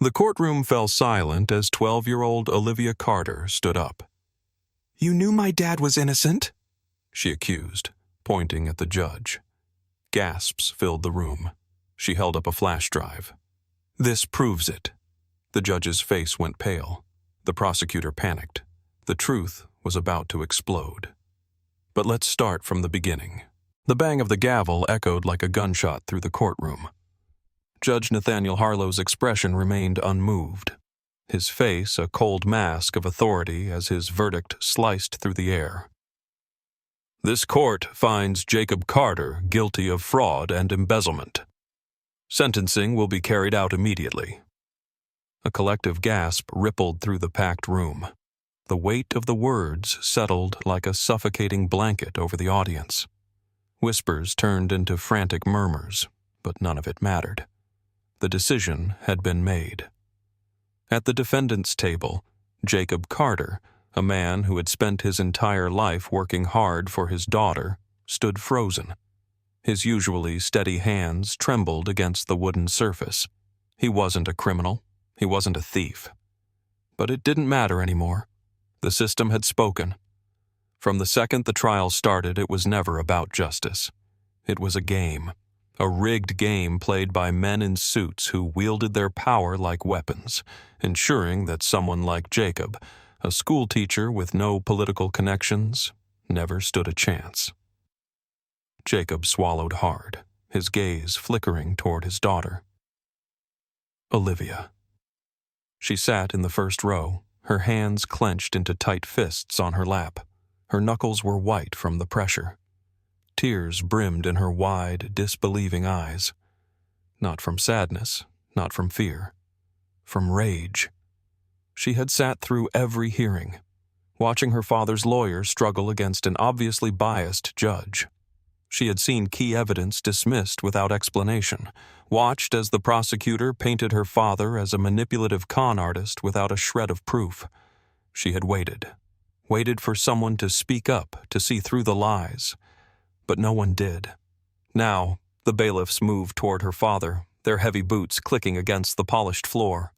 The courtroom fell silent as 12-year-old Olivia Carter stood up. "You knew my dad was innocent?" she accused, pointing at the judge. Gasps filled the room. She held up a flash drive. "This proves it." The judge's face went pale. The prosecutor panicked. The truth was about to explode. But let's start from the beginning. The bang of the gavel echoed like a gunshot through the courtroom. Judge Nathaniel Harlow's expression remained unmoved, his face a cold mask of authority as his verdict sliced through the air. "This court finds Jacob Carter guilty of fraud and embezzlement. Sentencing will be carried out immediately." A collective gasp rippled through the packed room. The weight of the words settled like a suffocating blanket over the audience. Whispers turned into frantic murmurs, but none of it mattered. The decision had been made. At the defendant's table, Jacob Carter, a man who had spent his entire life working hard for his daughter, stood frozen. His usually steady hands trembled against the wooden surface. He wasn't a criminal. He wasn't a thief. But it didn't matter anymore. The system had spoken. From the second the trial started, it was never about justice. It was a game. A rigged game played by men in suits who wielded their power like weapons, ensuring that someone like Jacob, a schoolteacher with no political connections, never stood a chance. Jacob swallowed hard, his gaze flickering toward his daughter. Olivia. She sat in the first row, her hands clenched into tight fists on her lap. Her knuckles were white from the pressure. Tears brimmed in her wide, disbelieving eyes. Not from sadness, not from fear. From rage. She had sat through every hearing, watching her father's lawyer struggle against an obviously biased judge. She had seen key evidence dismissed without explanation, watched as the prosecutor painted her father as a manipulative con artist without a shred of proof. She had waited for someone to speak up, to see through the lies. But no one did. Now, the bailiffs moved toward her father, their heavy boots clicking against the polished floor.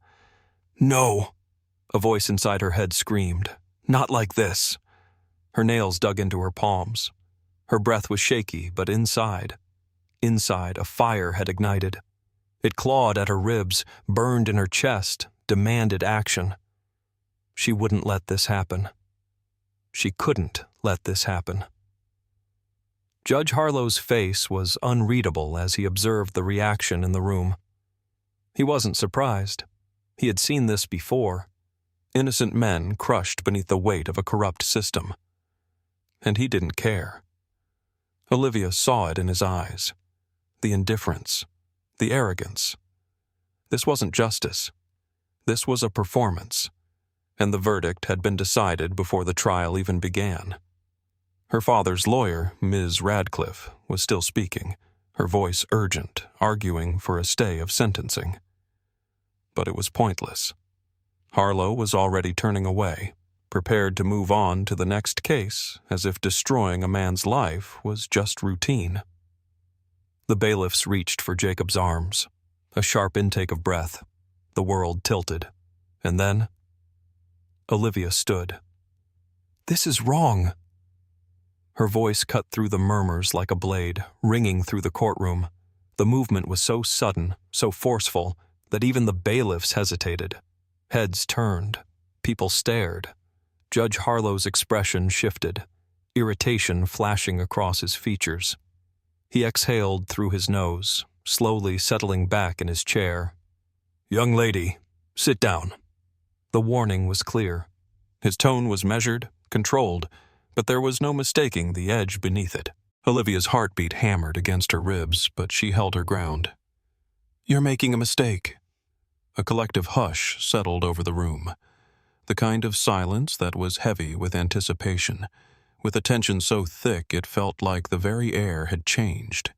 "No!" a voice inside her head screamed. "Not like this." Her nails dug into her palms. Her breath was shaky, but inside, a fire had ignited. It clawed at her ribs, burned in her chest, demanded action. She wouldn't let this happen. She couldn't let this happen. Judge Harlow's face was unreadable as he observed the reaction in the room. He wasn't surprised. He had seen this before. Innocent men crushed beneath the weight of a corrupt system. And he didn't care. Olivia saw it in his eyes. The indifference. The arrogance. This wasn't justice. This was a performance. And the verdict had been decided before the trial even began. Her father's lawyer, Ms. Radcliffe, was still speaking, her voice urgent, arguing for a stay of sentencing. But it was pointless. Harlow was already turning away, prepared to move on to the next case, as if destroying a man's life was just routine. The bailiffs reached for Jacob's arms. A sharp intake of breath. The world tilted. And then Olivia stood. "This is wrong." Her voice cut through the murmurs like a blade, ringing through the courtroom. The movement was so sudden, so forceful, that even the bailiffs hesitated. Heads turned. People stared. Judge Harlow's expression shifted, irritation flashing across his features. He exhaled through his nose, slowly settling back in his chair. "Young lady, sit down." The warning was clear. His tone was measured, controlled, but there was no mistaking the edge beneath it. Olivia's heartbeat hammered against her ribs, but she held her ground. "You're making a mistake." A collective hush settled over the room, the kind of silence that was heavy with anticipation, with a tension so thick it felt like the very air had changed.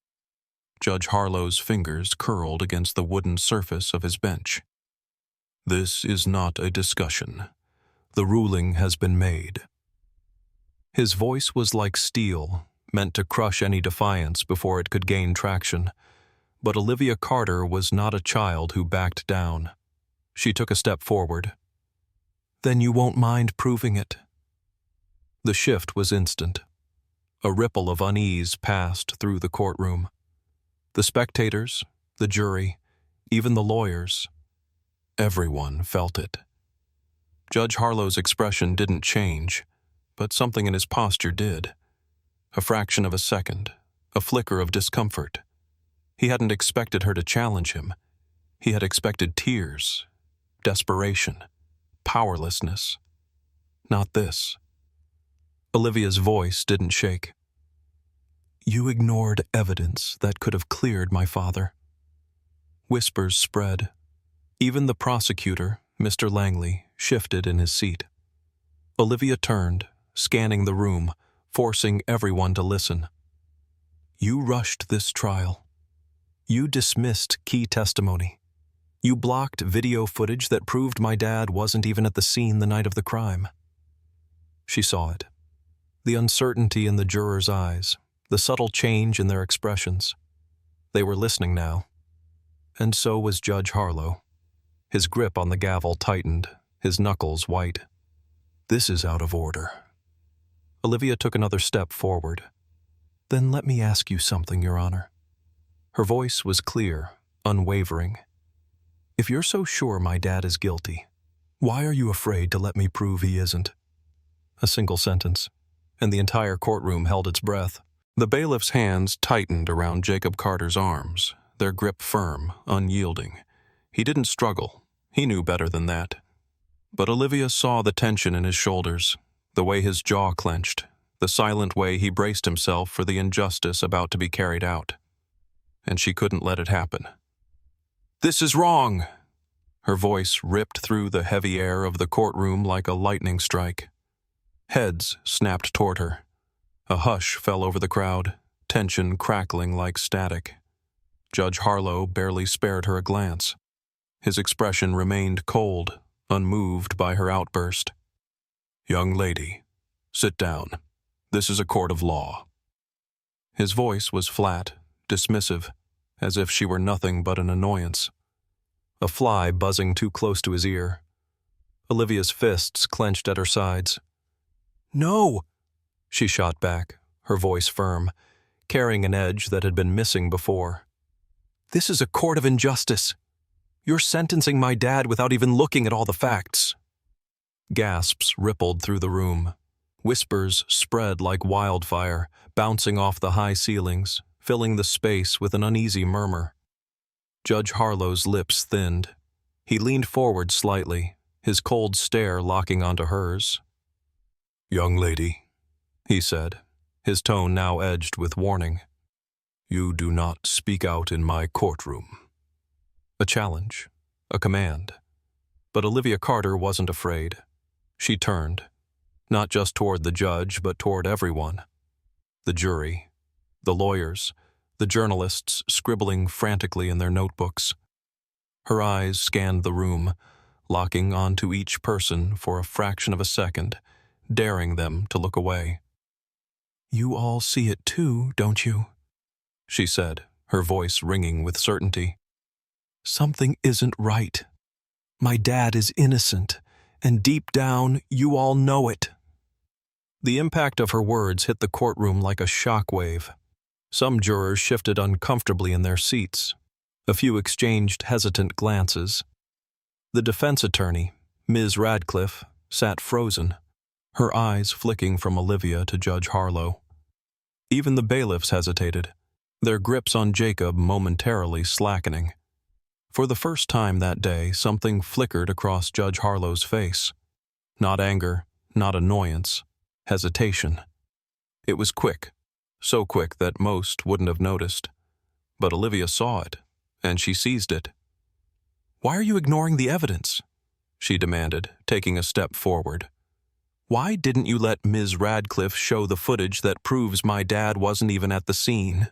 Judge Harlow's fingers curled against the wooden surface of his bench. "This is not a discussion. The ruling has been made." His voice was like steel, meant to crush any defiance before it could gain traction. But Olivia Carter was not a child who backed down. She took a step forward. "Then you won't mind proving it." The shift was instant. A ripple of unease passed through the courtroom. The spectators, the jury, even the lawyers, everyone felt it. Judge Harlow's expression didn't change, but something in his posture did. A fraction of a second, a flicker of discomfort. He hadn't expected her to challenge him. He had expected tears, desperation, powerlessness. Not this. Olivia's voice didn't shake. "You ignored evidence that could have cleared my father." Whispers spread. Even the prosecutor, Mr. Langley, shifted in his seat. Olivia turned, scanning the room, forcing everyone to listen. "You rushed this trial. You dismissed key testimony. You blocked video footage that proved my dad wasn't even at the scene the night of the crime." She saw it. The uncertainty in the jurors' eyes, the subtle change in their expressions. They were listening now. And so was Judge Harlow. His grip on the gavel tightened, his knuckles white. "This is out of order." Olivia took another step forward. "Then let me ask you something, Your Honor." Her voice was clear, unwavering. "If you're so sure my dad is guilty, why are you afraid to let me prove he isn't?" A single sentence, and the entire courtroom held its breath. The bailiff's hands tightened around Jacob Carter's arms, their grip firm, unyielding. He didn't struggle. He knew better than that. But Olivia saw the tension in his shoulders, the way his jaw clenched, the silent way he braced himself for the injustice about to be carried out. And she couldn't let it happen. "This is wrong!" Her voice ripped through the heavy air of the courtroom like a lightning strike. Heads snapped toward her. A hush fell over the crowd, tension crackling like static. Judge Harlow barely spared her a glance. His expression remained cold, unmoved by her outburst. "Young lady, sit down. This is a court of law." His voice was flat, dismissive, as if she were nothing but an annoyance. A fly buzzing too close to his ear. Olivia's fists clenched at her sides. "No!" she shot back, her voice firm, carrying an edge that had been missing before. "This is a court of injustice. You're sentencing my dad without even looking at all the facts." Gasps rippled through the room. Whispers spread like wildfire, bouncing off the high ceilings, filling the space with an uneasy murmur. Judge Harlow's lips thinned. He leaned forward slightly, his cold stare locking onto hers. "Young lady," he said, his tone now edged with warning, "you do not speak out in my courtroom." A challenge, a command. But Olivia Carter wasn't afraid. She turned, not just toward the judge, but toward everyone. The jury, the lawyers, the journalists scribbling frantically in their notebooks. Her eyes scanned the room, locking onto each person for a fraction of a second, daring them to look away. "You all see it too, don't you?" she said, her voice ringing with certainty. "Something isn't right. My dad is innocent, and deep down, you all know it." The impact of her words hit the courtroom like a shockwave. Some jurors shifted uncomfortably in their seats. A few exchanged hesitant glances. The defense attorney, Ms. Radcliffe, sat frozen, her eyes flicking from Olivia to Judge Harlow. Even the bailiffs hesitated, their grips on Jacob momentarily slackening. For the first time that day, something flickered across Judge Harlow's face. Not anger, not annoyance, hesitation. It was quick, so quick that most wouldn't have noticed. But Olivia saw it, and she seized it. "Why are you ignoring the evidence?" she demanded, taking a step forward. "Why didn't you let Ms. Radcliffe show the footage that proves my dad wasn't even at the scene?"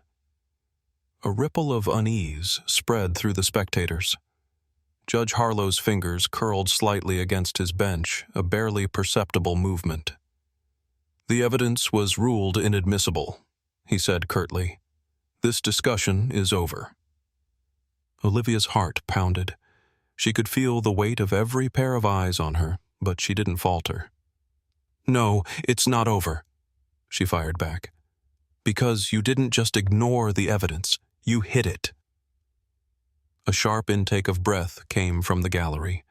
A ripple of unease spread through the spectators. Judge Harlow's fingers curled slightly against his bench, a barely perceptible movement. "The evidence was ruled inadmissible," he said curtly. "This discussion is over." Olivia's heart pounded. She could feel the weight of every pair of eyes on her, but she didn't falter. "No, it's not over," she fired back. "Because you didn't just ignore the evidence, you hid it." A sharp intake of breath came from the gallery.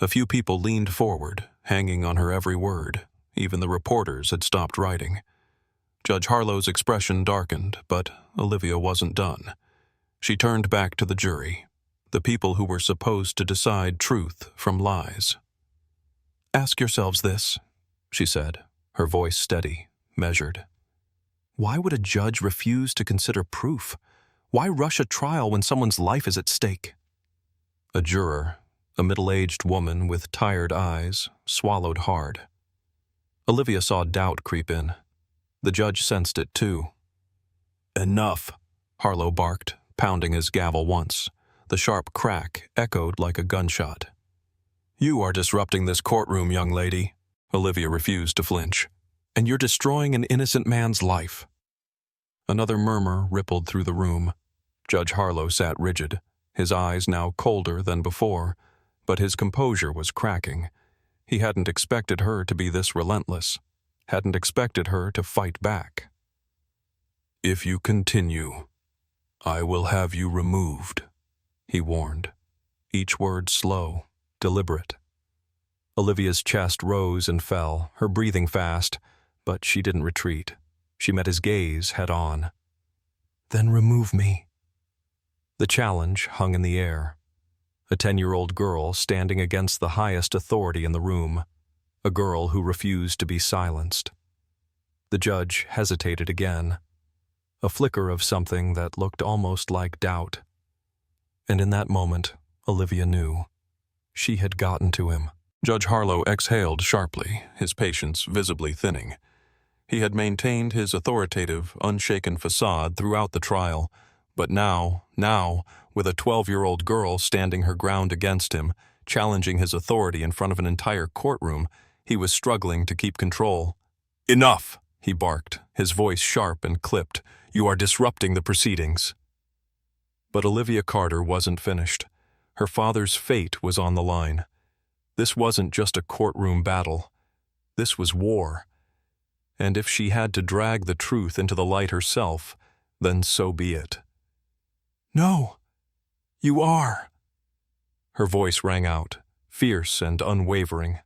A few people leaned forward, hanging on her every word. Even the reporters had stopped writing. Judge Harlow's expression darkened, but Olivia wasn't done. She turned back to the jury, the people who were supposed to decide truth from lies. "Ask yourselves this," she said, her voice steady, measured. "Why would a judge refuse to consider proof? Why rush a trial when someone's life is at stake?" A juror, a middle-aged woman with tired eyes, swallowed hard. Olivia saw doubt creep in. The judge sensed it too. "Enough," Harlow barked, pounding his gavel once. The sharp crack echoed like a gunshot. "You are disrupting this courtroom, young lady." Olivia refused to flinch. "And you're destroying an innocent man's life." Another murmur rippled through the room. Judge Harlow sat rigid, his eyes now colder than before, but his composure was cracking. He hadn't expected her to be this relentless, hadn't expected her to fight back. "If you continue, I will have you removed," he warned, each word slow, deliberate. Olivia's chest rose and fell, her breathing fast, but she didn't retreat. She met his gaze head-on. "Then remove me." The challenge hung in the air. A 10-year-old girl standing against the highest authority in the room, a girl who refused to be silenced. The judge hesitated again, a flicker of something that looked almost like doubt. And in that moment, Olivia knew. She had gotten to him. Judge Harlow exhaled sharply, his patience visibly thinning. He had maintained his authoritative, unshaken facade throughout the trial, but now, with a 12-year-old girl standing her ground against him, challenging his authority in front of an entire courtroom, he was struggling to keep control. "Enough!" he barked, his voice sharp and clipped. "You are disrupting the proceedings." But Olivia Carter wasn't finished. Her father's fate was on the line. This wasn't just a courtroom battle. This was war. And if she had to drag the truth into the light herself, then so be it. "No, you are." Her voice rang out, fierce and unwavering.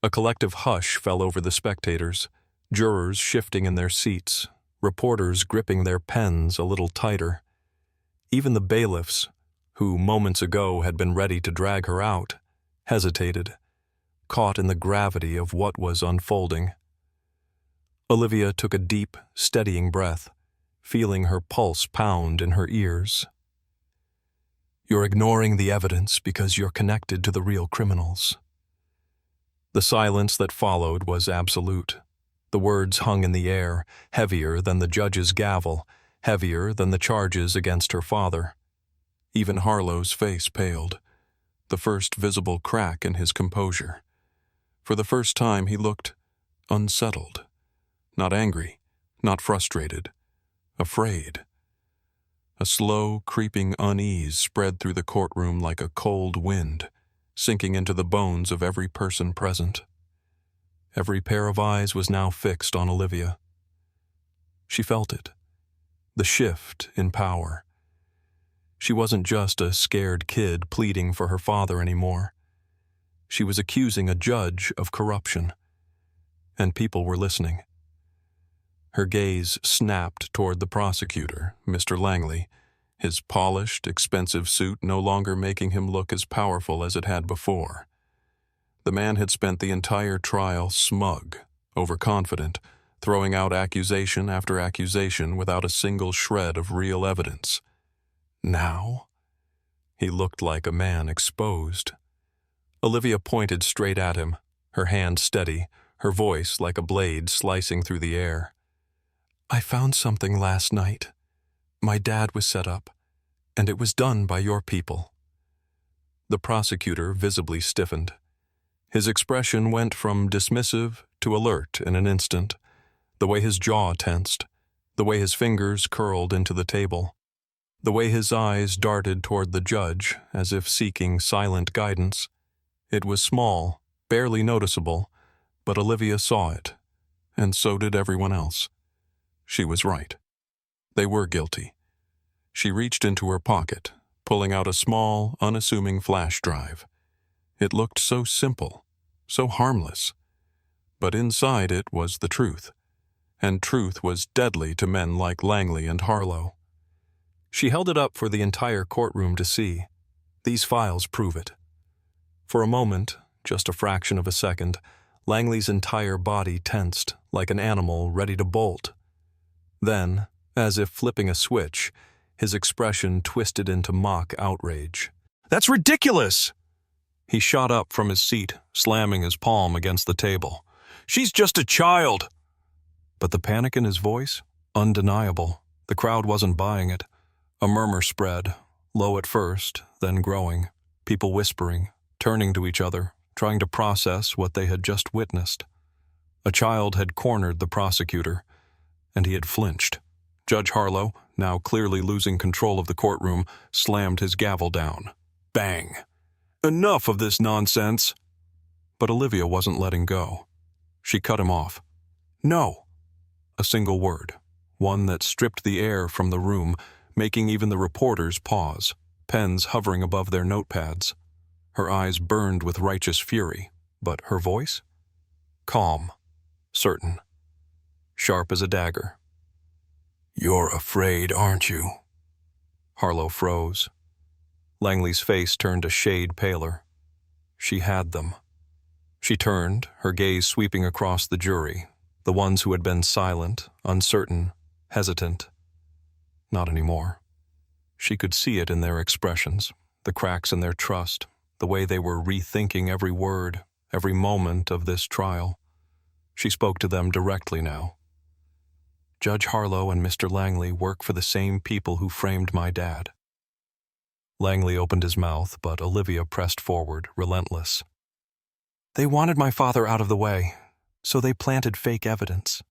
A collective hush fell over the spectators, jurors shifting in their seats, reporters gripping their pens a little tighter. Even the bailiffs, who moments ago had been ready to drag her out, hesitated, caught in the gravity of what was unfolding. Olivia took a deep, steadying breath, feeling her pulse pound in her ears. "You're ignoring the evidence because you're connected to the real criminals." The silence that followed was absolute. The words hung in the air, heavier than the judge's gavel, heavier than the charges against her father. Even Harlow's face paled, the first visible crack in his composure. For the first time he looked unsettled, not angry, not frustrated, afraid. A slow, creeping unease spread through the courtroom like a cold wind, sinking into the bones of every person present. Every pair of eyes was now fixed on Olivia. She felt it, the shift in power. She wasn't just a scared kid pleading for her father anymore. She was accusing a judge of corruption, and people were listening. Her gaze snapped toward the prosecutor, Mr. Langley, his polished, expensive suit no longer making him look as powerful as it had before. The man had spent the entire trial smug, overconfident, throwing out accusation after accusation without a single shred of real evidence. Now, he looked like a man exposed. Olivia pointed straight at him, her hand steady, her voice like a blade slicing through the air. "I found something last night. My dad was set up, and it was done by your people." The prosecutor visibly stiffened. His expression went from dismissive to alert in an instant, the way his jaw tensed, the way his fingers curled into the table. The way his eyes darted toward the judge, as if seeking silent guidance, it was small, barely noticeable, but Olivia saw it, and so did everyone else. She was right. They were guilty. She reached into her pocket, pulling out a small, unassuming flash drive. It looked so simple, so harmless. But inside it was the truth, and truth was deadly to men like Langley and Harlow. She held it up for the entire courtroom to see. These files prove it. For a moment, just a fraction of a second, Langley's entire body tensed, like an animal ready to bolt. Then, as if flipping a switch, his expression twisted into mock outrage. "That's ridiculous!" He shot up from his seat, slamming his palm against the table. "She's just a child!" But the panic in his voice? Undeniable. The crowd wasn't buying it. A murmur spread, low at first, then growing. People whispering, turning to each other, trying to process what they had just witnessed. A child had cornered the prosecutor, and he had flinched. Judge Harlow, now clearly losing control of the courtroom, slammed his gavel down. Bang! "Enough of this nonsense!" But Olivia wasn't letting go. She cut him off. "No!" A single word, one that stripped the air from the room, making even the reporters pause, pens hovering above their notepads. Her eyes burned with righteous fury, but her voice? Calm, certain, sharp as a dagger. "You're afraid, aren't you?" Harlow froze. Langley's face turned a shade paler. She had them. She turned, her gaze sweeping across the jury, the ones who had been silent, uncertain, hesitant. Not anymore. She could see it in their expressions, the cracks in their trust, the way they were rethinking every word, every moment of this trial. She spoke to them directly now. "Judge Harlow and Mr. Langley work for the same people who framed my dad." Langley opened his mouth, but Olivia pressed forward, relentless. "They wanted my father out of the way, so they planted fake evidence."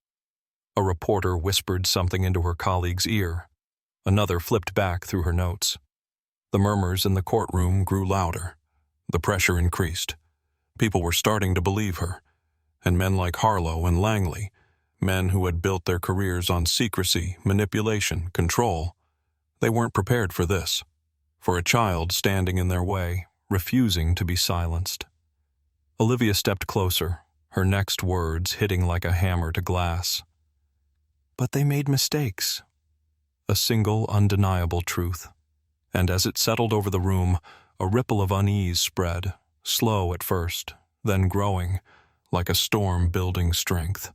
A reporter whispered something into her colleague's ear. Another flipped back through her notes. The murmurs in the courtroom grew louder. The pressure increased. People were starting to believe her, and men like Harlow and Langley, men who had built their careers on secrecy, manipulation, control, they weren't prepared for this, for a child standing in their way, refusing to be silenced. Olivia stepped closer, her next words hitting like a hammer to glass. "But they made mistakes." A single, undeniable truth. And as it settled over the room, a ripple of unease spread, slow at first, then growing, like a storm building strength.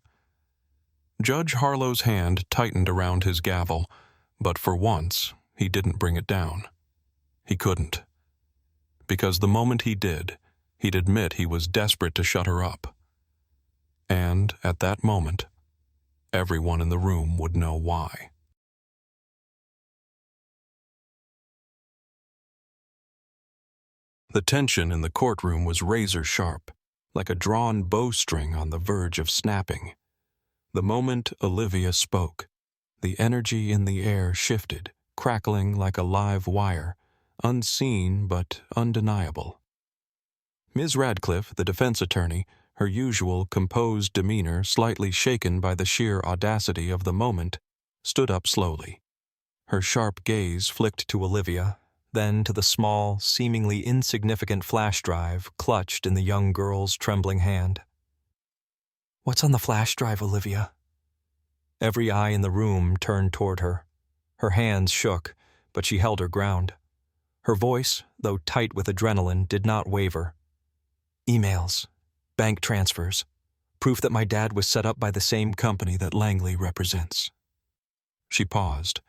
Judge Harlow's hand tightened around his gavel, but for once, he didn't bring it down. He couldn't. Because the moment he did, he'd admit he was desperate to shut her up. And, at that moment, everyone in the room would know why. The tension in the courtroom was razor-sharp, like a drawn bowstring on the verge of snapping. The moment Olivia spoke, the energy in the air shifted, crackling like a live wire, unseen but undeniable. Ms. Radcliffe, the defense attorney, her usual composed demeanor slightly shaken by the sheer audacity of the moment, stood up slowly. Her sharp gaze flicked to Olivia, then to the small, seemingly insignificant flash drive clutched in the young girl's trembling hand. "What's on the flash drive, Olivia?" Every eye in the room turned toward her. Her hands shook, but she held her ground. Her voice, though tight with adrenaline, did not waver. "Emails, bank transfers, proof that my dad was set up by the same company that Langley represents." She paused,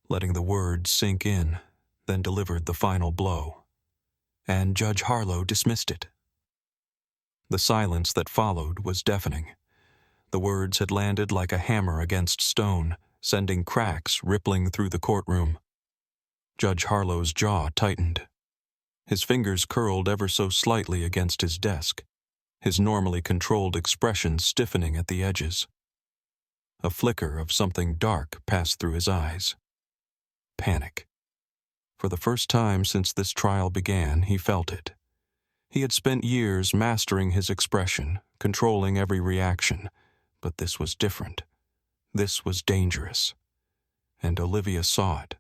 letting the words sink in, then delivered the final blow. And Judge Harlow dismissed it. The silence that followed was deafening. The words had landed like a hammer against stone, sending cracks rippling through the courtroom. Judge Harlow's jaw tightened. His fingers curled ever so slightly against his desk, his normally controlled expression stiffening at the edges. A flicker of something dark passed through his eyes. Panic. For the first time since this trial began, he felt it. He had spent years mastering his expression, controlling every reaction, but this was different. This was dangerous. And Olivia saw it.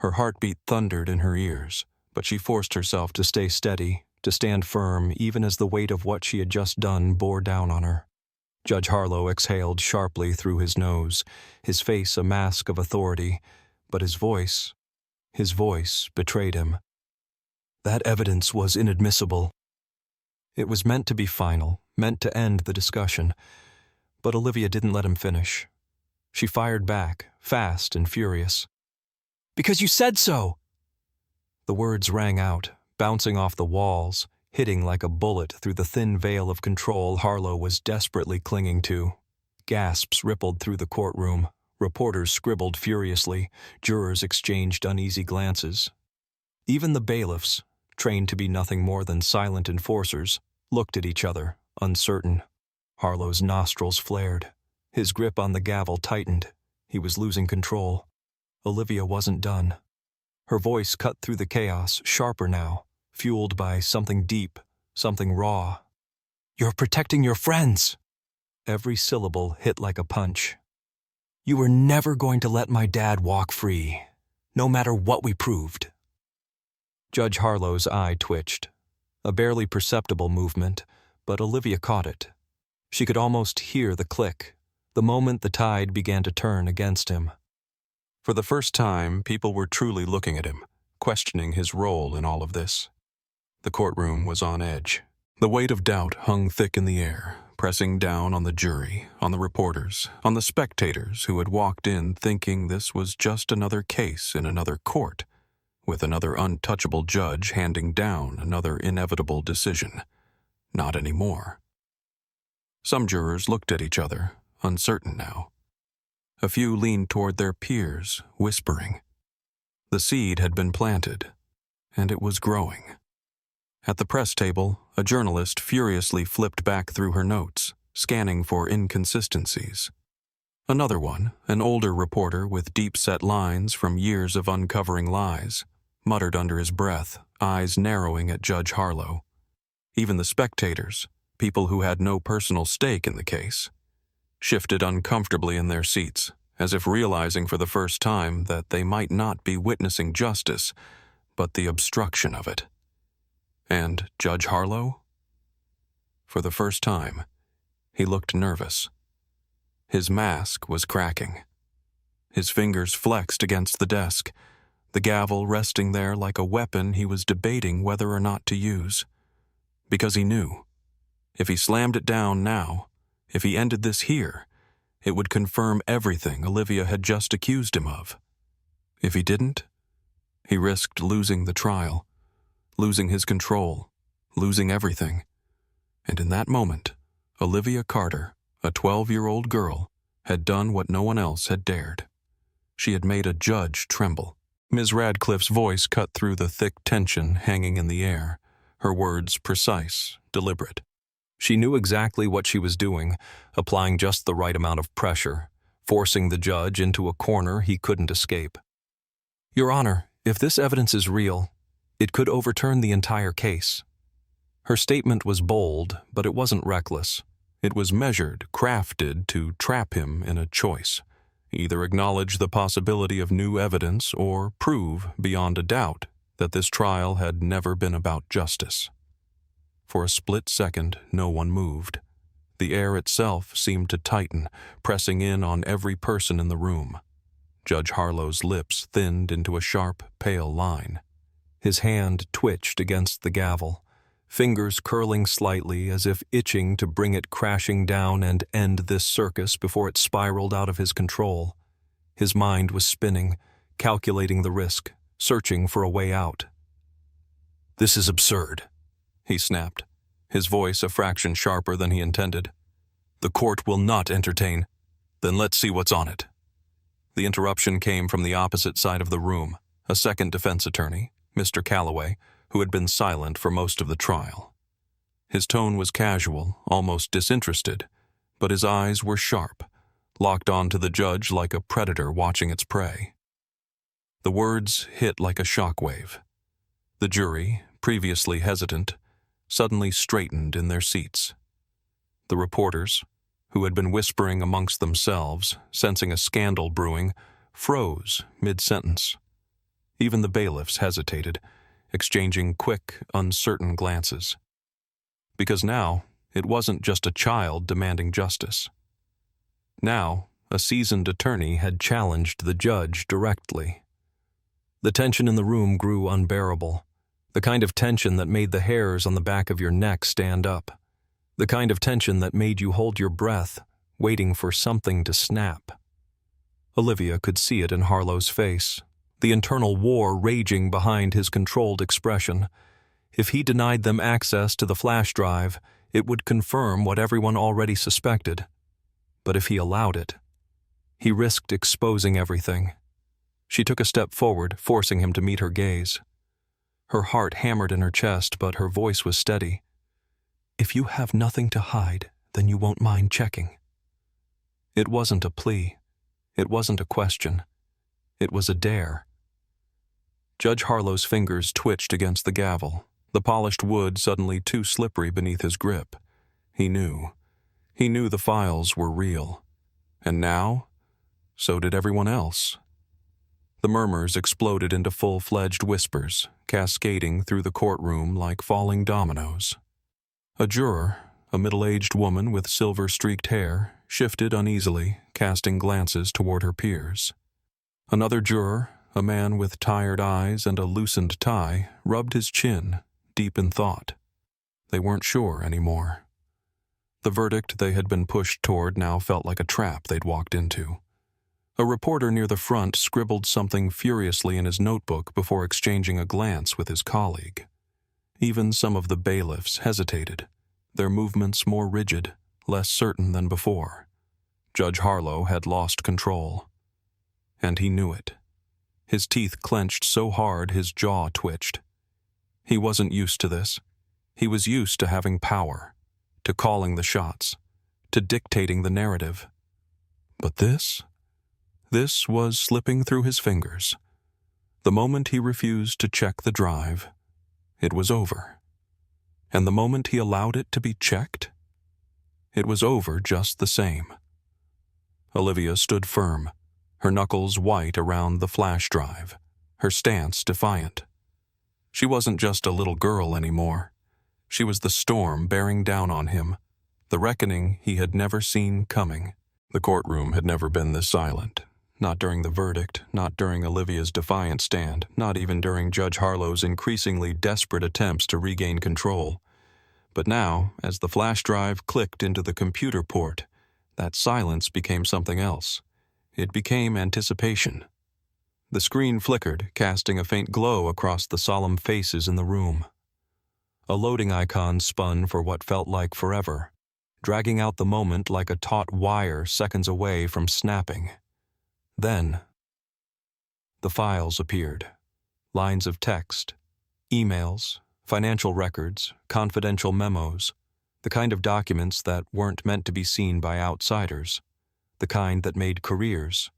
Her heartbeat thundered in her ears, but she forced herself to stay steady, to stand firm even as the weight of what she had just done bore down on her. Judge Harlow exhaled sharply through his nose, his face a mask of authority, but his voice betrayed him. That evidence was inadmissible. It was meant to be final, meant to end the discussion, but Olivia didn't let him finish. She fired back, fast and furious. "Because you said so!" The words rang out, bouncing off the walls, hitting like a bullet through the thin veil of control Harlow was desperately clinging to. Gasps rippled through the courtroom. Reporters scribbled furiously. Jurors exchanged uneasy glances. Even the bailiffs, trained to be nothing more than silent enforcers, looked at each other, uncertain. Harlow's nostrils flared. His grip on the gavel tightened. He was losing control. Olivia wasn't done. Her voice cut through the chaos, sharper now, fueled by something deep, something raw. "You're protecting your friends!" Every syllable hit like a punch. "You were never going to let my dad walk free, no matter what we proved." Judge Harlow's eye twitched. A barely perceptible movement, but Olivia caught it. She could almost hear the click, the moment the tide began to turn against him. For the first time, people were truly looking at him, questioning his role in all of this. The courtroom was on edge. The weight of doubt hung thick in the air, pressing down on the jury, on the reporters, on the spectators who had walked in thinking this was just another case in another court, with another untouchable judge handing down another inevitable decision. Not anymore. Some jurors looked at each other, uncertain now. A few leaned toward their peers, whispering. The seed had been planted, and it was growing. At the press table, a journalist furiously flipped back through her notes, scanning for inconsistencies. Another one, an older reporter with deep-set lines from years of uncovering lies, muttered under his breath, eyes narrowing at Judge Harlow. Even the spectators, people who had no personal stake in the case, shifted uncomfortably in their seats, as if realizing for the first time that they might not be witnessing justice, but the obstruction of it. And Judge Harlow? For the first time, he looked nervous. His mask was cracking. His fingers flexed against the desk, the gavel resting there like a weapon he was debating whether or not to use. Because he knew, if he slammed it down now, if he ended this here, it would confirm everything Olivia had just accused him of. If he didn't, he risked losing the trial, losing his control, losing everything. And in that moment, Olivia Carter, a 12-year-old girl, had done what no one else had dared. She had made a judge tremble. Ms. Radcliffe's voice cut through the thick tension hanging in the air, her words precise, deliberate. She knew exactly what she was doing, applying just the right amount of pressure, forcing the judge into a corner he couldn't escape. "Your Honor, if this evidence is real, it could overturn the entire case." Her statement was bold, but it wasn't reckless. It was measured, crafted to trap him in a choice. Either acknowledge the possibility of new evidence or prove beyond a doubt that this trial had never been about justice. For a split second, no one moved. The air itself seemed to tighten, pressing in on every person in the room. Judge Harlow's lips thinned into a sharp, pale line. His hand twitched against the gavel, fingers curling slightly as if itching to bring it crashing down and end this circus before it spiraled out of his control. His mind was spinning, calculating the risk, searching for a way out. "This is absurd," he snapped, his voice a fraction sharper than he intended. "The court will not entertain. Then let's see what's on it." The interruption came from the opposite side of the room, a second defense attorney, Mr. Calloway, who had been silent for most of the trial. His tone was casual, almost disinterested, but his eyes were sharp, locked onto the judge like a predator watching its prey. The words hit like a shockwave. The jury, previously hesitant, suddenly straightened in their seats. The reporters, who had been whispering amongst themselves, sensing a scandal brewing, froze mid-sentence. Even the bailiffs hesitated, exchanging quick, uncertain glances. Because now, it wasn't just a child demanding justice. Now, a seasoned attorney had challenged the judge directly. The tension in the room grew unbearable, the kind of tension that made the hairs on the back of your neck stand up, the kind of tension that made you hold your breath, waiting for something to snap. Olivia could see it in Harlow's face, the internal war raging behind his controlled expression. If he denied them access to the flash drive, it would confirm what everyone already suspected. But if he allowed it, he risked exposing everything. She took a step forward, forcing him to meet her gaze. Her heart hammered in her chest, but her voice was steady. "If you have nothing to hide, then you won't mind checking." It wasn't a plea. It wasn't a question. It was a dare. Judge Harlow's fingers twitched against the gavel, the polished wood suddenly too slippery beneath his grip. He knew. He knew the files were real. And now, so did everyone else. The murmurs exploded into full-fledged whispers, cascading through the courtroom like falling dominoes. A juror, a middle-aged woman with silver-streaked hair, shifted uneasily, casting glances toward her peers. Another juror, a man with tired eyes and a loosened tie, rubbed his chin, deep in thought. They weren't sure anymore. The verdict they had been pushed toward now felt like a trap they'd walked into. A reporter near the front scribbled something furiously in his notebook before exchanging a glance with his colleague. Even some of the bailiffs hesitated, their movements more rigid, less certain than before. Judge Harlow had lost control. And he knew it. His teeth clenched so hard his jaw twitched. He wasn't used to this. He was used to having power, to calling the shots, to dictating the narrative. But this was slipping through his fingers. The moment he refused to check the drive, it was over. And the moment he allowed it to be checked, it was over just the same. Olivia stood firm, her knuckles white around the flash drive, her stance defiant. She wasn't just a little girl anymore. She was the storm bearing down on him, the reckoning he had never seen coming. The courtroom had never been this silent. Not during the verdict, not during Olivia's defiant stand, not even during Judge Harlow's increasingly desperate attempts to regain control. But now, as the flash drive clicked into the computer port, that silence became something else. It became anticipation. The screen flickered, casting a faint glow across the solemn faces in the room. A loading icon spun for what felt like forever, dragging out the moment like a taut wire seconds away from snapping. Then, the files appeared. Lines of text, emails, financial records, confidential memos, the kind of documents that weren't meant to be seen by outsiders, the kind that made careers,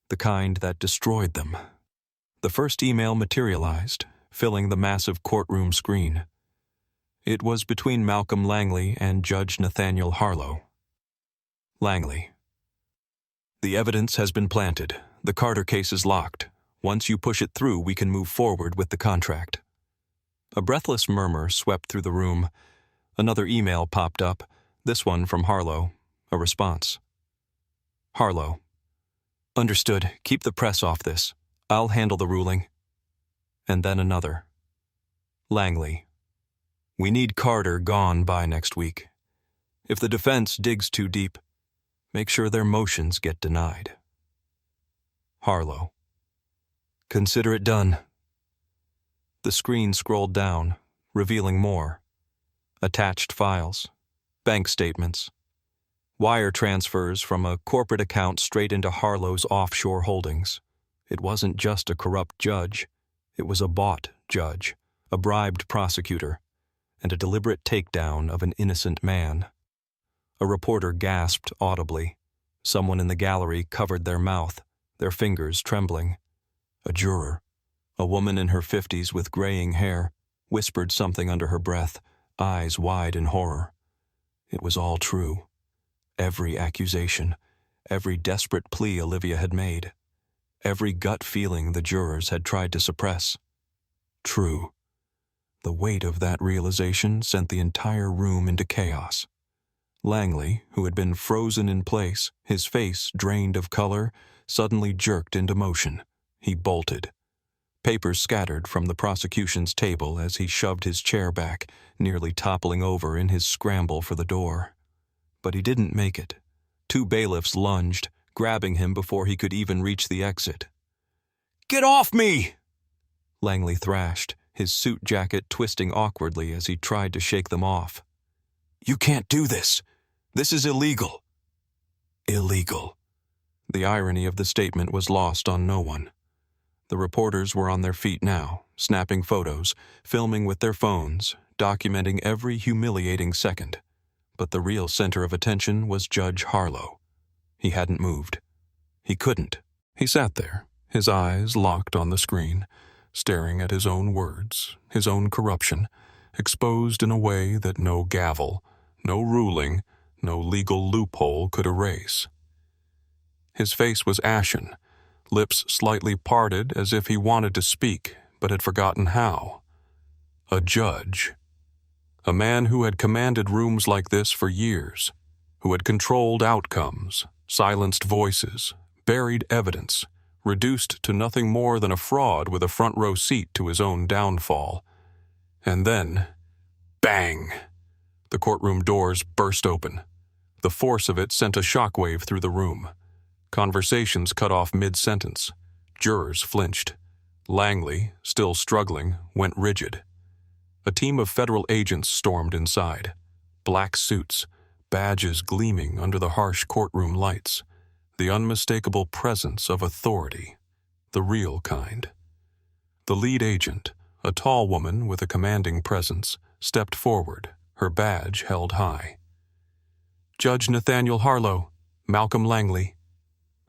the kind that destroyed them. The first email materialized, filling the massive courtroom screen. It was between Malcolm Langley and Judge Nathaniel Harlow. Langley. The evidence has been planted. The Carter case is locked. Once you push it through, we can move forward with the contract. A breathless murmur swept through the room. Another email popped up, this one from Harlow, a response. Harlow. Understood. Keep the press off this. I'll handle the ruling. And then another. Langley. We need Carter gone by next week. If the defense digs too deep, make sure their motions get denied. Harlow. Consider it done. The screen scrolled down, revealing more. Attached files, bank statements, wire transfers from a corporate account straight into Harlow's offshore holdings. It wasn't just a corrupt judge. It was a bought judge, a bribed prosecutor, and a deliberate takedown of an innocent man. A reporter gasped audibly. Someone in the gallery covered their mouth, their fingers trembling. A juror, a woman in her 50s with graying hair, whispered something under her breath, eyes wide in horror. It was all true. Every accusation, every desperate plea Olivia had made, every gut feeling the jurors had tried to suppress. True. The weight of that realization sent the entire room into chaos. Langley, who had been frozen in place, his face drained of color, suddenly jerked into motion. He bolted. Papers scattered from the prosecution's table as he shoved his chair back, nearly toppling over in his scramble for the door. But he didn't make it. 2 bailiffs lunged, grabbing him before he could even reach the exit. "Get off me!" Langley thrashed, his suit jacket twisting awkwardly as he tried to shake them off. "You can't do this. This is illegal." Illegal. The irony of the statement was lost on no one. The reporters were on their feet now, snapping photos, filming with their phones, documenting every humiliating second. But the real center of attention was Judge Harlow. He hadn't moved. He couldn't. He sat there, his eyes locked on the screen, staring at his own words, his own corruption, exposed in a way that no gavel, no ruling, no legal loophole could erase. His face was ashen, lips slightly parted as if he wanted to speak, but had forgotten how. A judge. A man who had commanded rooms like this for years, who had controlled outcomes, silenced voices, buried evidence, reduced to nothing more than a fraud with a front-row seat to his own downfall. And then, bang! The courtroom doors burst open. The force of it sent a shockwave through the room. Conversations cut off mid-sentence. Jurors flinched. Langley, still struggling, went rigid. A team of federal agents stormed inside. Black suits, badges gleaming under the harsh courtroom lights. The unmistakable presence of authority. The real kind. The lead agent, a tall woman with a commanding presence, stepped forward, her badge held high. "Judge Nathaniel Harlow, Malcolm Langley."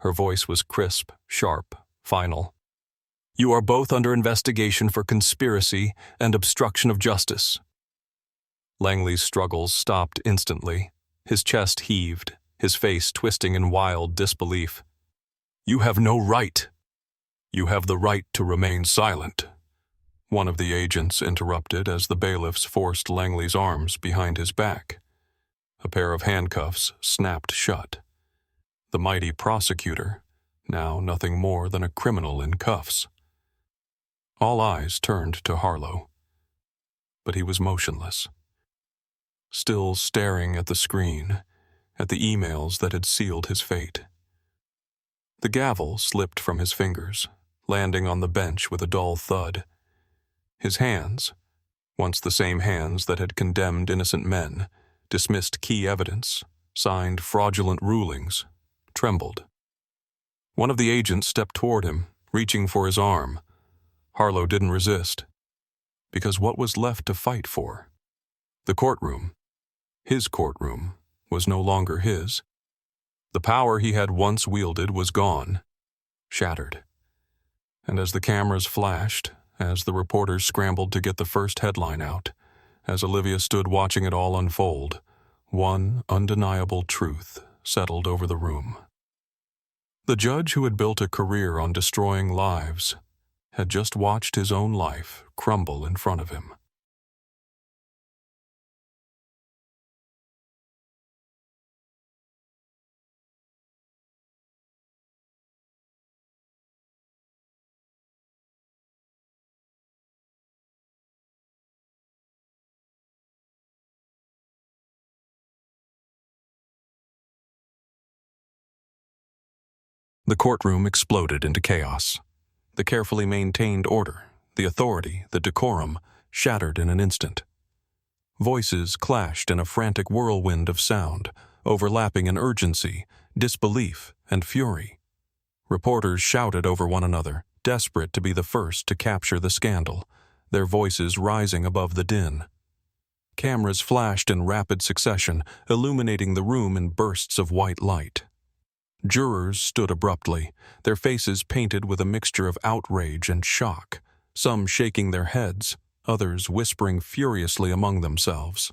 Her voice was crisp, sharp, final. "You are both under investigation for conspiracy and obstruction of justice." Langley's struggles stopped instantly. His chest heaved, his face twisting in wild disbelief. "You have no right. You have the right to remain silent." One of the agents interrupted as the bailiffs forced Langley's arms behind his back. A pair of handcuffs snapped shut. The mighty prosecutor, now nothing more than a criminal in cuffs. All eyes turned to Harlow. But he was motionless. Still staring at the screen, at the emails that had sealed his fate. The gavel slipped from his fingers, landing on the bench with a dull thud. His hands, once the same hands that had condemned innocent men, dismissed key evidence, signed fraudulent rulings, trembled. One of the agents stepped toward him, reaching for his arm. Harlow didn't resist, because what was left to fight for? The courtroom, his courtroom, was no longer his. The power he had once wielded was gone, shattered. And as the cameras flashed, as the reporters scrambled to get the first headline out, as Olivia stood watching it all unfold, one undeniable truth settled over the room. The judge who had built a career on destroying lives had just watched his own life crumble in front of him. The courtroom exploded into chaos. The carefully maintained order, the authority, the decorum, shattered in an instant. Voices clashed in a frantic whirlwind of sound, overlapping in urgency, disbelief, and fury. Reporters shouted over one another, desperate to be the first to capture the scandal, their voices rising above the din. Cameras flashed in rapid succession, illuminating the room in bursts of white light. Jurors stood abruptly, their faces painted with a mixture of outrage and shock, some shaking their heads, others whispering furiously among themselves.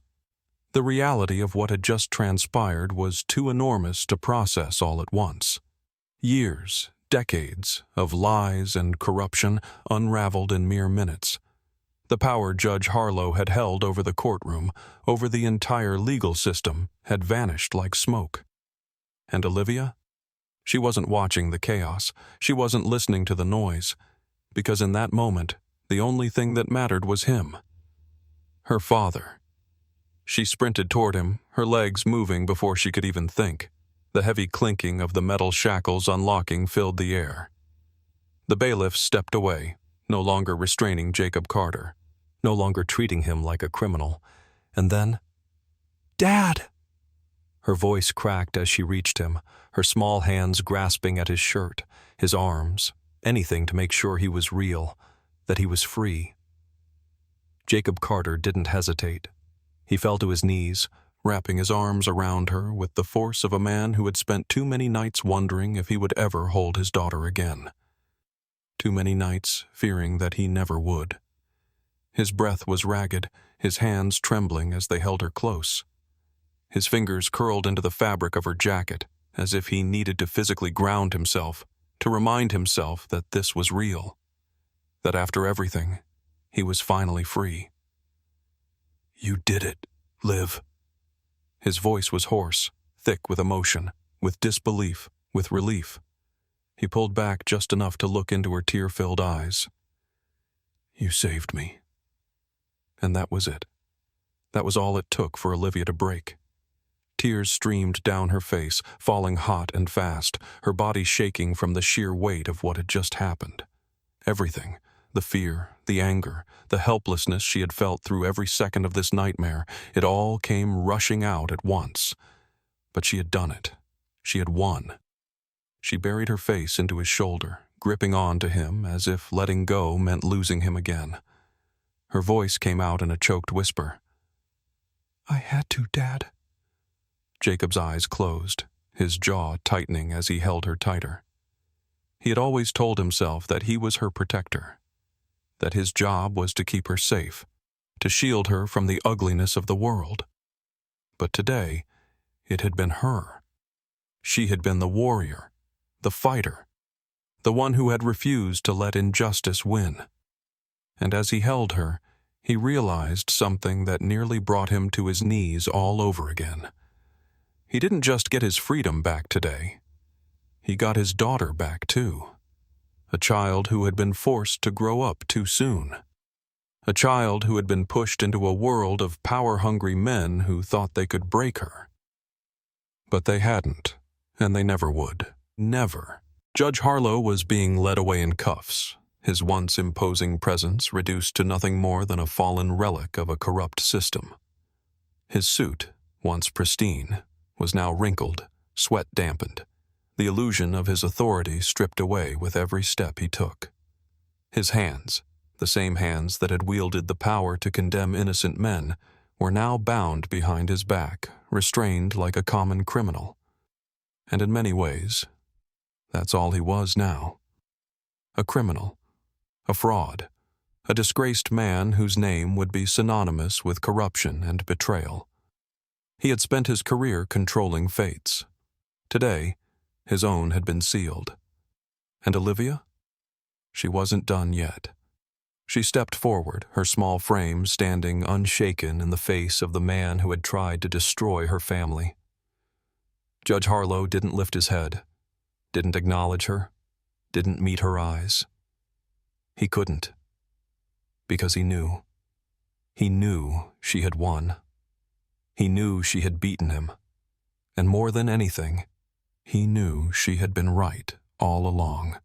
The reality of what had just transpired was too enormous to process all at once. Years, decades of lies and corruption unraveled in mere minutes. The power Judge Harlow had held over the courtroom, over the entire legal system, had vanished like smoke. And Olivia? She wasn't watching the chaos. She wasn't listening to the noise. Because in that moment, the only thing that mattered was him. Her father. She sprinted toward him, her legs moving before she could even think. The heavy clinking of the metal shackles unlocking filled the air. The bailiff stepped away, no longer restraining Jacob Carter, no longer treating him like a criminal. And then, "Dad!" Her voice cracked as she reached him, her small hands grasping at his shirt, his arms, anything to make sure he was real, that he was free. Jacob Carter didn't hesitate. He fell to his knees, wrapping his arms around her with the force of a man who had spent too many nights wondering if he would ever hold his daughter again. Too many nights fearing that he never would. His breath was ragged, his hands trembling as they held her close. His fingers curled into the fabric of her jacket, as if he needed to physically ground himself, to remind himself that this was real. That after everything, he was finally free. "You did it, Liv." His voice was hoarse, thick with emotion, with disbelief, with relief. He pulled back just enough to look into her tear-filled eyes. "You saved me." And that was it. That was all it took for Olivia to break. Tears streamed down her face, falling hot and fast, her body shaking from the sheer weight of what had just happened. Everything, the fear, the anger, the helplessness she had felt through every second of this nightmare, it all came rushing out at once. But she had done it. She had won. She buried her face into his shoulder, gripping on to him as if letting go meant losing him again. Her voice came out in a choked whisper. "I had to, Dad." Jacob's eyes closed, his jaw tightening as he held her tighter. He had always told himself that he was her protector, that his job was to keep her safe, to shield her from the ugliness of the world. But today, it had been her. She had been the warrior, the fighter, the one who had refused to let injustice win. And as he held her, he realized something that nearly brought him to his knees all over again. He didn't just get his freedom back today. He got his daughter back too. A child who had been forced to grow up too soon. A child who had been pushed into a world of power-hungry men who thought they could break her. But they hadn't, and they never would. Never. Judge Harlow was being led away in cuffs, his once imposing presence reduced to nothing more than a fallen relic of a corrupt system. His suit, once pristine, was now wrinkled, sweat dampened, the illusion of his authority stripped away with every step he took. His hands, the same hands that had wielded the power to condemn innocent men, were now bound behind his back, restrained like a common criminal. And in many ways, that's all he was now. A criminal, a fraud, a disgraced man whose name would be synonymous with corruption and betrayal. He had spent his career controlling fates. Today, his own had been sealed. And Olivia? She wasn't done yet. She stepped forward, her small frame standing unshaken in the face of the man who had tried to destroy her family. Judge Harlow didn't lift his head, didn't acknowledge her, didn't meet her eyes. He couldn't, because he knew. He knew she had won. He knew she had beaten him. And more than anything, he knew she had been right all along.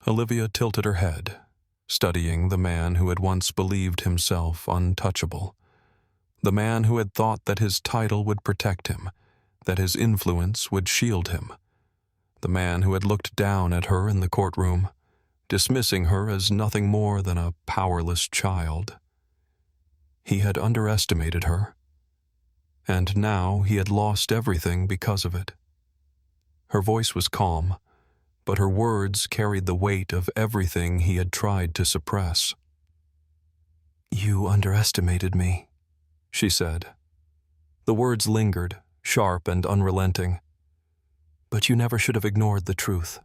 Olivia tilted her head, studying the man who had once believed himself untouchable, the man who had thought that his title would protect him, that his influence would shield him, the man who had looked down at her in the courtroom, dismissing her as nothing more than a powerless child. He had underestimated her, and now he had lost everything because of it. Her voice was calm, but her words carried the weight of everything he had tried to suppress. "You underestimated me," she said. The words lingered, sharp and unrelenting. "But you never should have ignored the truth."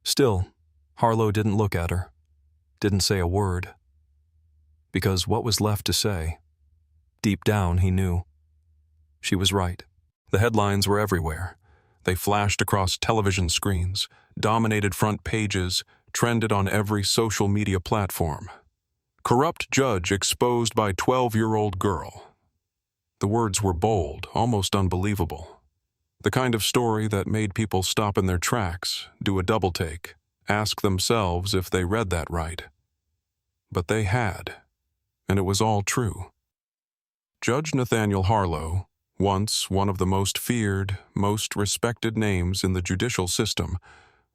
Still, Harlow didn't look at her, didn't say a word. Because what was left to say? Deep down, he knew. She was right. The headlines were everywhere. They flashed across television screens, dominated front pages, trended on every social media platform. "Corrupt judge exposed by 12-year-old girl." The words were bold, almost unbelievable. The kind of story that made people stop in their tracks, do a double-take, ask themselves if they read that right. But they had, and it was all true. Judge Nathaniel Harlow, once one of the most feared, most respected names in the judicial system,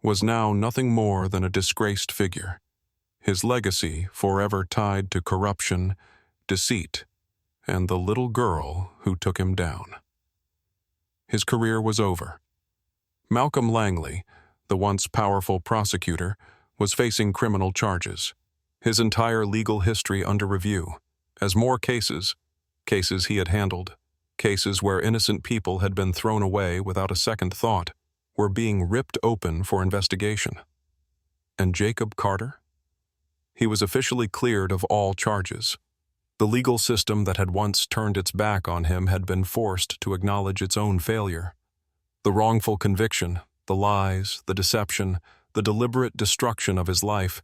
was now nothing more than a disgraced figure, his legacy forever tied to corruption, deceit, and the little girl who took him down. His career was over. Malcolm Langley, the once powerful prosecutor, was facing criminal charges, his entire legal history under review, as more cases he had handled, cases where innocent people had been thrown away without a second thought, were being ripped open for investigation. And Jacob Carter? He was officially cleared of all charges. The legal system that had once turned its back on him had been forced to acknowledge its own failure. The wrongful conviction, the lies, the deception, the deliberate destruction of his life,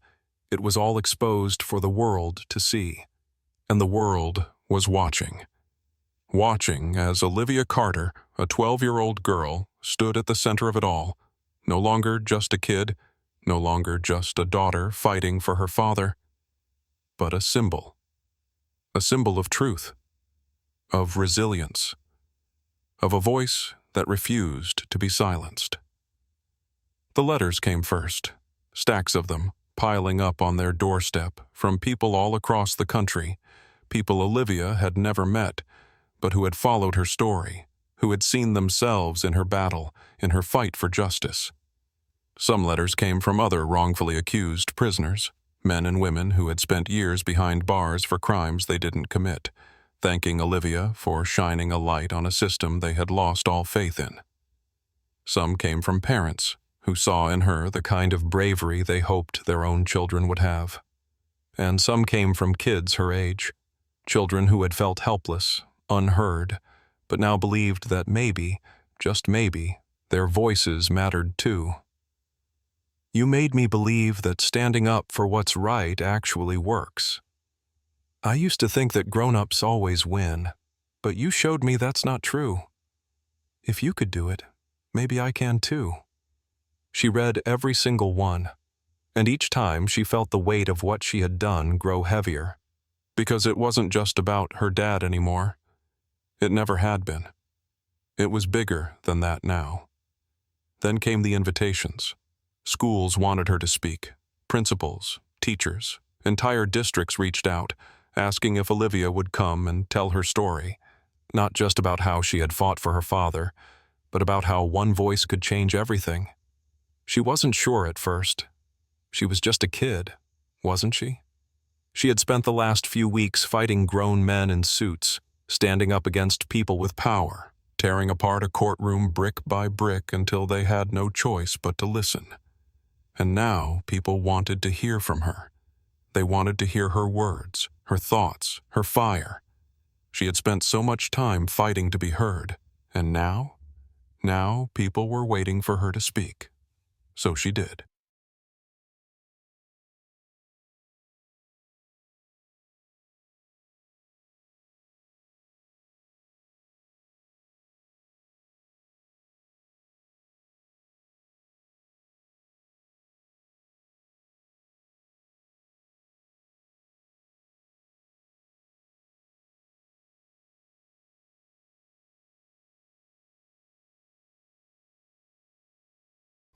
it was all exposed for the world to see. And the world was watching. Watching as Olivia Carter, a 12-year-old girl, stood at the center of it all, no longer just a kid, no longer just a daughter fighting for her father, but a symbol of truth, of resilience, of a voice that refused to be silenced. The letters came first, stacks of them, piling up on their doorstep from people all across the country, people Olivia had never met, but who had followed her story, who had seen themselves in her battle, in her fight for justice. Some letters came from other wrongfully accused prisoners, men and women who had spent years behind bars for crimes they didn't commit, thanking Olivia for shining a light on a system they had lost all faith in. Some came from parents who saw in her the kind of bravery they hoped their own children would have. And some came from kids her age, children who had felt helpless, unheard, but now believed that maybe, just maybe, their voices mattered too. "You made me believe that standing up for what's right actually works. I used to think that grown-ups always win, but you showed me that's not true. If you could do it, maybe I can too." She read every single one, and each time she felt the weight of what she had done grow heavier, because it wasn't just about her dad anymore. It never had been. It was bigger than that now. Then came the invitations. Schools wanted her to speak. Principals, teachers, entire districts reached out, asking if Olivia would come and tell her story, not just about how she had fought for her father, but about how one voice could change everything. She wasn't sure at first. She was just a kid, wasn't she? She had spent the last few weeks fighting grown men in suits, standing up against people with power, tearing apart a courtroom brick by brick until they had no choice but to listen. And now people wanted to hear from her. They wanted to hear her words, her thoughts, her fire. She had spent so much time fighting to be heard, and now people were waiting for her to speak. So she did.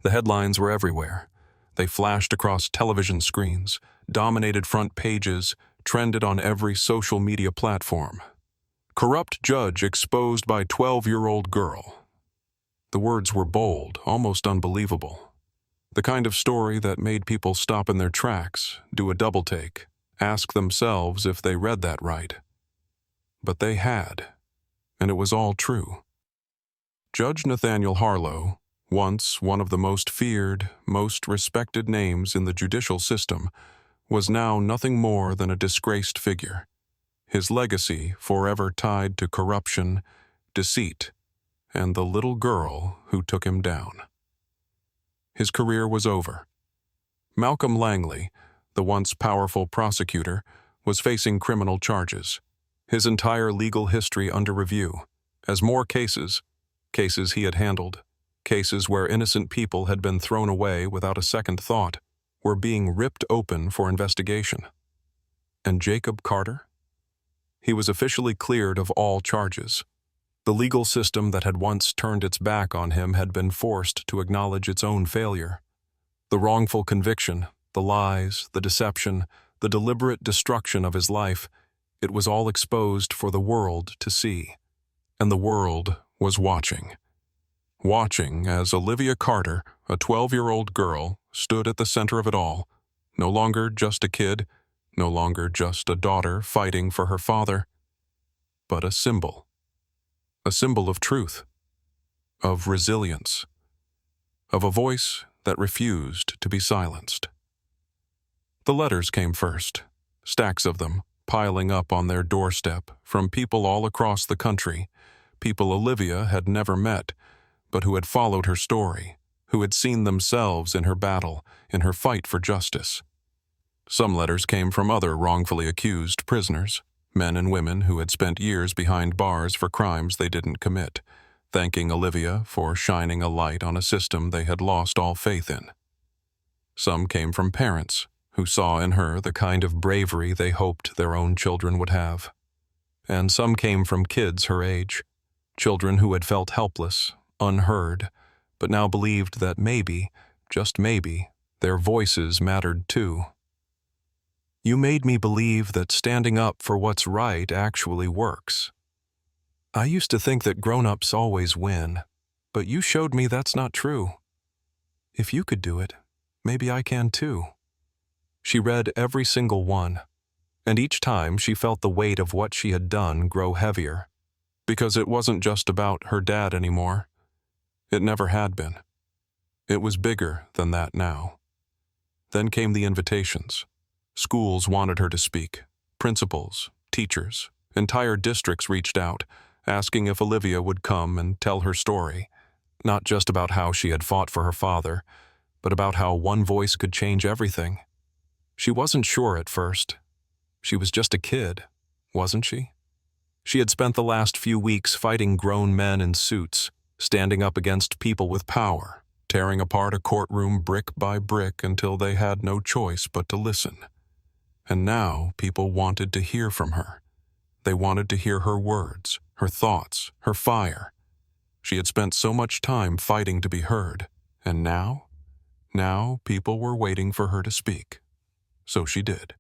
The headlines were everywhere. They flashed across television screens, dominated front pages, trended on every social media platform. "Corrupt judge exposed by 12-year-old girl." The words were bold, almost unbelievable. The kind of story that made people stop in their tracks, do a double take, ask themselves if they read that right. But they had, and it was all true. Judge Nathaniel Harlow, once one of the most feared, most respected names in the judicial system, was now nothing more than a disgraced figure, his legacy forever tied to corruption, deceit, and the little girl who took him down. His career was over. Malcolm Langley, the once powerful prosecutor, was facing criminal charges, his entire legal history under review, as more cases he had handled, cases where innocent people had been thrown away without a second thought, were being ripped open for investigation. And Jacob Carter? He was officially cleared of all charges. The legal system that had once turned its back on him had been forced to acknowledge its own failure. The wrongful conviction, the lies, the deception, the deliberate destruction of his life, it was all exposed for the world to see. And the world was watching. Watching as Olivia Carter, a 12-year-old girl, stood at the center of it all, no longer just a kid, no longer just a daughter fighting for her father, but a symbol of truth, of resilience, of a voice that refused to be silenced. The letters came first, stacks of them, piling up on their doorstep from people all across the country, people Olivia had never met, but who had followed her story, who had seen themselves in her battle, in her fight for justice. Some letters came from other wrongfully accused prisoners, men and women who had spent years behind bars for crimes they didn't commit, thanking Olivia for shining a light on a system they had lost all faith in. Some came from parents who saw in her the kind of bravery they hoped their own children would have. And some came from kids her age, children who had felt helpless, unheard, but now believed that maybe, just maybe, their voices mattered too. You made me believe that standing up for what's right actually works. I used to think that grown-ups always win, but you showed me that's not true. If you could do it, maybe I can too. She read every single one, and each time she felt the weight of what she had done grow heavier, because it wasn't just about her dad anymore. It never had been. It was bigger than that now. Then came the invitations. Schools wanted her to speak. Principals, teachers, entire districts reached out, asking if Olivia would come and tell her story, not just about how she had fought for her father, but about how one voice could change everything. She wasn't sure at first. She was just a kid, wasn't she? She had spent the last few weeks fighting grown men in suits, standing up against people with power, tearing apart a courtroom brick by brick until they had no choice but to listen. And now people wanted to hear from her. They wanted to hear her words, her thoughts, her fire. She had spent so much time fighting to be heard, and now people were waiting for her to speak. So she did.